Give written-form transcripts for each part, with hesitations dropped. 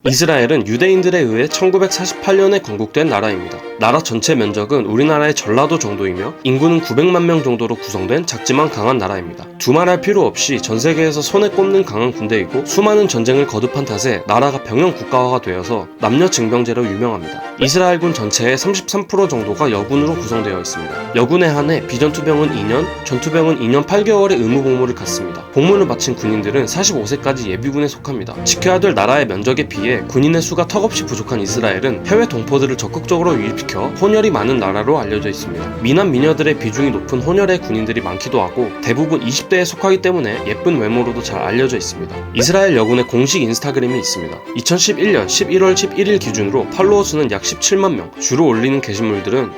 이스라엘은 유대인들에 의해 1948년에 건국된 나라입니다. 나라 전체 면적은 우리나라의 전라도 정도이며 인구는 900만 명 정도로 구성된 작지만 강한 나라입니다. 두말할 필요 없이 전 세계에서 손에 꼽는 강한 군대이고 수많은 전쟁을 거듭한 탓에 나라가 병영 국가화가 되어서 남녀 징병제로 유명합니다. 이스라엘군 전체의 33% 정도가 여군으로 구성되어 있습니다. 여군에 한해 비전투병은 2년, 전투병은 2년 8개월의 의무 복무를 갖습니다. 복무를 마친 군인들은 45세까지 예비군에 속합니다. 지켜야 될 나라의 면적에 비해 군인의 수가 턱없이 부족한 이스라엘은 해외 동포들을 적극적으로 유입시켜 혼혈이 많은 나라로 알려져 있습니다. 미남 미녀들의 비중이 높은 혼혈의 군인들이 많기도 하고 대부분 20대에 속하기 때문에 예쁜 외모로도 잘 알려져 있습니다. 이스라엘 여군의 공식 인스타그램이 있습니다. 2011년 11월 11일 기준으로 팔로워 수는 약 17만 명, 주로 올리는 게시물들은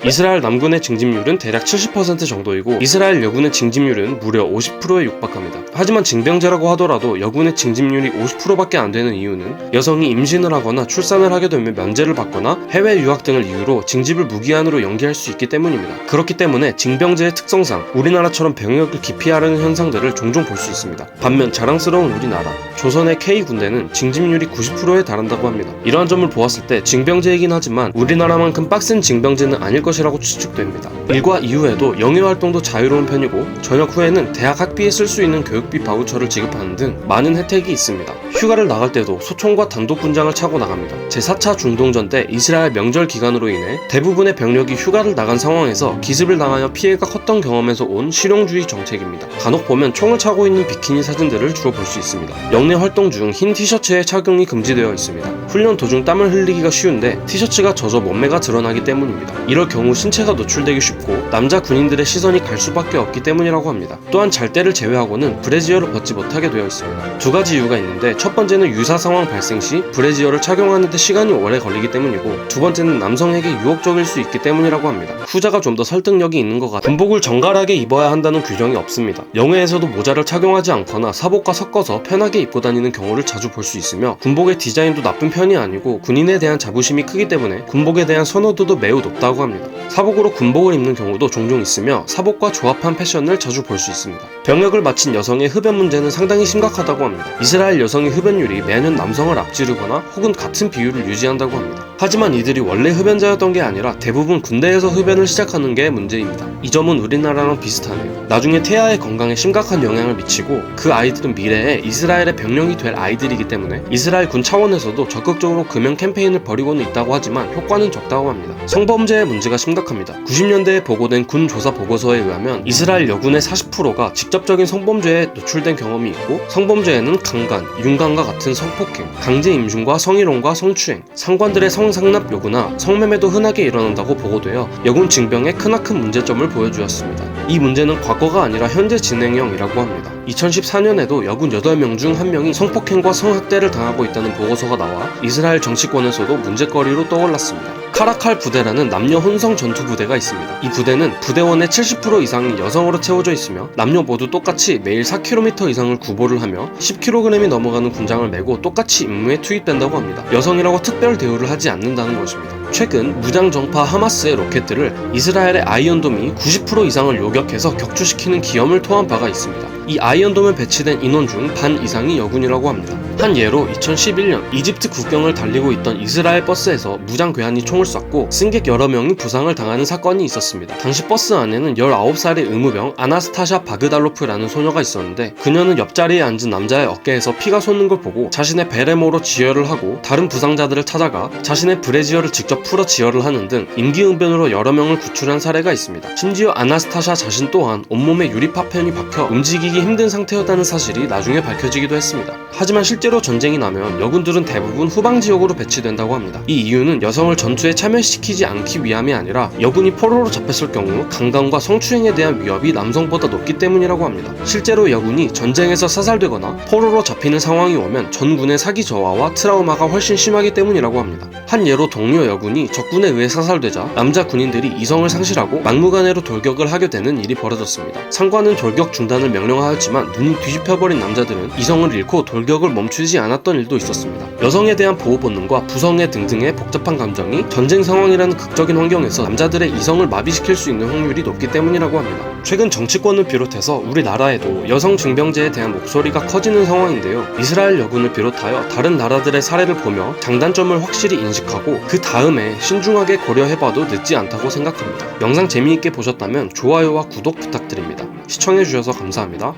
이스라엘 남군의 징집률은 대략 70% 정도이고 이스라엘 여군의 징집률은 무려 50%에 육박합니다. 하지만 징병제라고 하더라도 여군의 징집률이 50%밖에 안 되는 이유는 여성이 임신을 하거나 출산을 하게 되면 면제를 받거나 해외 유학 등을 이유로 징집을 무기한으로 연기할 수 있기 때문입니다. 그렇기 때문에 징병제의 특성상 우리나라처럼 병역을 기피하려는 현상들을 종종 볼 수 있습니다. 반면 자랑스러운 우리나라, 조선의 K군대는 징집률이 90%에 달한다고 합니다. 이러한 점을 보았을 때 징병제이긴 하지만 우리나라만큼 빡센 징병제는 아닐 것이라고 추측됩니다. 일과 이후에도 영유활동도 자유로운 편이고 전역 후에는 대학 학비에 쓸 수 있는 교육비 바우처를 지급하는 등 많은 혜택이 있습니다. 휴가를 나갈 때도 소총과 단독군장을 차고 나갑니다. 제4차 중동전 때 이스라엘 명절 기간으로 인해 대부분의 병력이 휴가를 나간 상황에서 기습을 당하여 피해가 컸던 경험에서 온 실용주의 정책입니다. 간혹 보면 총을 차고 있는 비키니 사진들을 주로 볼 수 있습니다. 영내 활동 중 흰 티셔츠의 착용이 금지되어 있습니다. 훈련 도중 땀을 흘리기가 쉬운데 티셔츠가 젖어 몸매가 드러나기 때문입니다. 이럴 경우 신체가 노출되기 쉽고 남자 군인들의 시선이 갈 수밖에 없기 때문이라고 합니다. 또한 잘 때를 제외하고는 브래지어를 벗지 못하게 되어 있습니다. 두 가지 이유가 있는데 첫 번째는 유사 상황 발생 시 브래지어를 착용하는 데 시간이 오래 걸리기 때문이고 두 번째는 남성에게 유혹적일 수 있기 때문이라고 합니다. 후자가 좀 더 설득력이 있는 것 같아 군복을 정갈하게 입어야 한다는 규정이 없습니다. 영해에서도 모자를 착용하지 않거나 사복과 섞어서 편하게 입고 다니는 경우를 자주 볼 수 있으며 군복의 디자인도 나쁜 편이 아니고 군인에 대한 자부심이 크기 때문에 군복에 대한 선호도도 매우 높다고 합니다. 사복으로 군복을 입는 경우도 종종 있으며 사복과 조합한 패션을 자주 볼 수 있습니다. 병역을 마친 여성의 흡연 문제는 상당히 심각하다고 합니다. 이스라엘 여성의 흡연율이 매년 남성을 앞지르거나 혹은 같은 비율을 유지한다고 합니다. 하지만 이들이 원래 흡연자였던 게 아니라 대부분 군대에서 흡연을 시작하는 게 문제입니다. 이 점은 우리나라랑 비슷하네요. 나중에 태아의 건강에 심각한 영향을 미치고 그 아이들은 미래에 이스라엘의 병력이 될 아이들이기 때문에 이스라엘 군 차원에서도 적극적으로 금연 캠페인을 벌이고는 있다고 하지만 효과는 적다고 합니다. 성범죄의 문제가 심각합니다. 90년대에 보고된 군 조사 보고서에 의하면 이스라엘 여군의 40%가 직접적인 성범죄에 노출된 경험이 있고 성범죄에는 강간, 윤간과 같은 성폭행, 강제 임신과 성희롱과 성추행, 상관들의 성상납 요구나 성매매도 흔하게 일어난다고 보고되어 여군 징병의 크나큰 문제점을 보여주었습니다. 이 문제는 과거가 아니라 현재 진행형이라고 합니다. 2014년에도 여군 8명 중 1명이 성폭행과 성학대를 당하고 있다는 보고서가 나와 이스라엘 정치권에서도 문제거리로 떠올랐습니다. 카라칼 부대라는 남녀 혼성 전투 부대가 있습니다. 이 부대는 부대원의 70% 이상이 여성으로 채워져 있으며 남녀 모두 똑같이 매일 4km 이상을 구보를 하며 10kg이 넘어가는 군장을 메고 똑같이 임무에 투입된다고 합니다. 여성이라고 특별 대우를 하지 않는다는 것입니다. 최근 무장정파 하마스의 로켓들을 이스라엘의 아이언돔이 90% 이상을 요격해서 격추시키는 기염을 토한 바가 있습니다. 이 아이언돔에 배치된 인원 중 반 이상이 여군이라고 합니다. 한 예로 2011년 이집트 국경을 달리고 있던 이스라엘 버스에서 무장괴한이 총을 쐈고 승객 여러 명이 부상을 당하는 사건이 있었습니다. 당시 버스 안에는 19살의 의무병 아나스타샤 바그달로프라는 소녀가 있었는데 그녀는 옆자리에 앉은 남자의 어깨에서 피가 솟는 걸 보고 자신의 베레모로 지혈을 하고 다른 부상자들을 찾아가 자신의 브래지어를 직접 풀어 지혈을 하는 등 임기응변으로 여러 명을 구출한 사례가 있습니다. 심지어 아나스타샤 자신 또한 온몸에 유리파편이 박혀 움직이기 힘든 상태였다는 사실이 나중에 밝혀지기도 했습니다. 하지만 실제로 전쟁이 나면 여군들은 대부분 후방지역으로 배치된다고 합니다. 이 이유는 여성을 전투에 참여시키지 않기 위함이 아니라 여군이 포로로 잡혔을 경우 강간과 성추행에 대한 위협이 남성보다 높기 때문이라고 합니다. 실제로 여군이 전쟁에서 사살되거나 포로로 잡히는 상황이 오면 전군의 사기 저하와 트라우마가 훨씬 심하기 때문이라고 합니다. 한 예로 동료 여군이 적군에 의해 사살되자 남자 군인들이 이성을 상실하고 막무가내로 돌격을 하게 되는 일이 벌어졌습니다. 상관은 돌격 중단을 명령하였지만 눈이 뒤집혀버린 남자들은 이성을 잃고 돌격을 멈추지 갖추지 않았던 일도 있었습니다. 여성에 대한 보호 본능과 부성애 등등의 복잡한 감정이 전쟁 상황이라는 극적인 환경에서 남자들의 이성을 마비시킬 수 있는 확률이 높기 때문이라고 합니다. 최근 정치권을 비롯해서 우리나라에도 여성 징병제에 대한 목소리가 커지는 상황인데요. 이스라엘 여군을 비롯하여 다른 나라들의 사례를 보며 장단점을 확실히 인식하고 그 다음에 신중하게 고려해봐도 늦지 않다고 생각합니다. 영상 재미있게 보셨다면 좋아요와 구독 부탁드립니다. 시청해주셔서 감사합니다.